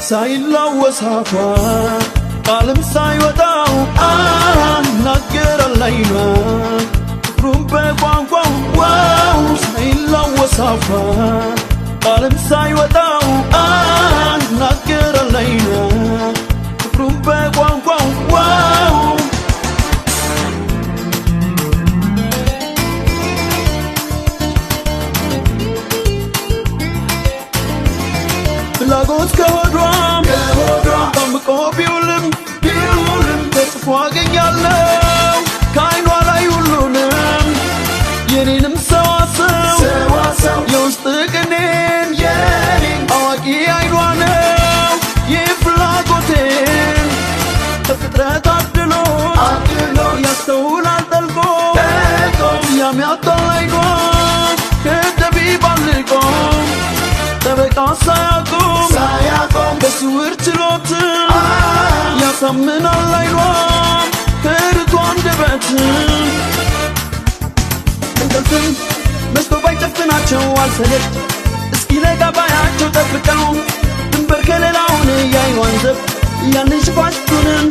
ሳይላወስ አፏ ቃልም ሳይወጣው ናገራል አይኗ ፍቅሩን በቋንቋው ዋው ሳይላወስ አፏ ቃልም ሳይወጣው ናገራል አይኗ ፍቅሩን በቋንቋው ዋው ፍላጎት ከሆዷም ጠምቆ ቢውልም ተጽፎ አገኛለሁ ከዓይኗ ላይ ሁሉንም የኔንም ሰዋሰው የውስጥ ቅኔን አዋቂ ዓይኗ ነው የፍላጎቴን ከፍጥረት አድሎ ያስተውላል ጠልቆ ያሚያጣል ዓይኗ ከጠቢብ አልቆ ጠበቃ ሳያቆም በስውር ችሎት ያሳምናል ዓይኗ ከርቱ አንደበት እንቅልፍም መስቶ ባይጨፍናቸው አልሰለች እስኪነጋ ባያቸው ጠብቀው ድንበር ከሌላውን የዓይኗን ዘብ ያንን ሽፋሽቱንም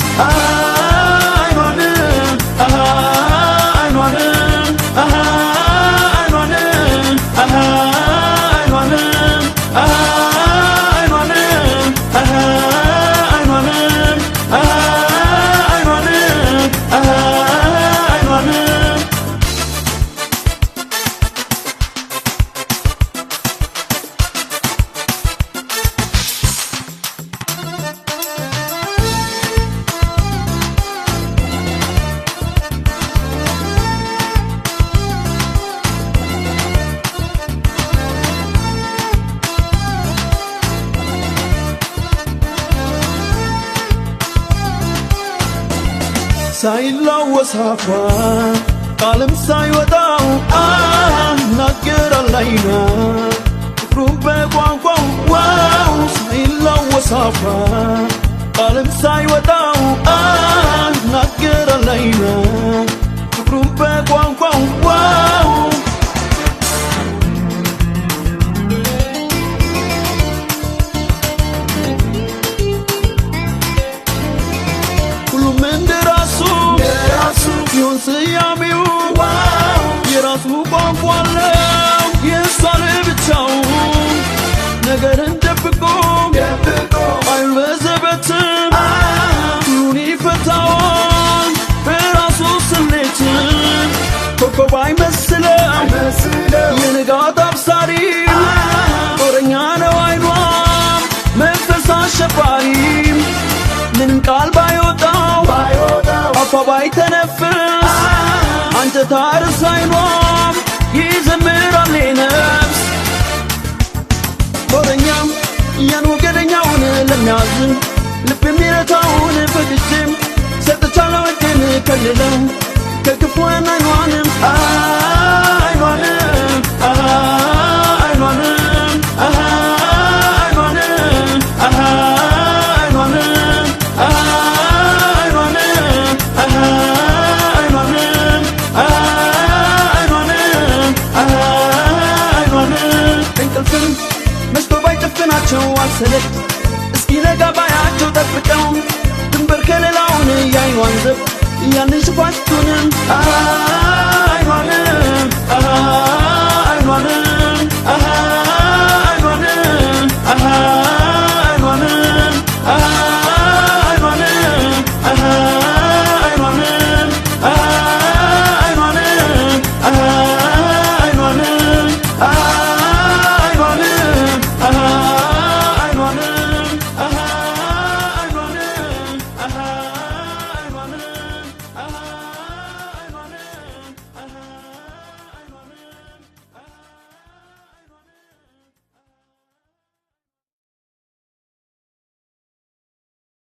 ሳይላወስ አፏ ቃልም ሳይወጣው ናገራል ዓይኗ ፍቅሩን በቋንቋው ዋው ሳይላወስ አፏ ቃልም ሳይወጣው ናገራል ዓይኗ ፍቅሩን በቋንቋው ዋው ሁሉም እንደራሱ ይሁን ስያሜው የራሱ ቋንቋ አለው የእሷ ለብቻው ነገርን ደብቆ ዓይኑ በዘበትም ሁሉን ይፈታዋል በራሱ ስሌት ኮከብ አይመስለው የንጋት አብሳሪ ጦረኛ ነው ዓይኗ መንፈስ አሸባሪ ምንም ቃል ባይወጣው አፏ ባይተነፍስ አንጀት አርስ ዓይኗም ይዘምራል ነፍስ ጦረኛም ያን ወገነኛውን ለሚያዝን ልብ የሚረታውን ፈትቼም ሰጥቻለሁ እጄን ከልለው ከክፉ ዓይኗንም መስቶ ባይጨፍናቸው አልሰለች እስኪነጋ ባያቸው ጠብቀው ድንበር ከሌላውን የዓይኗን ዘብ ያንን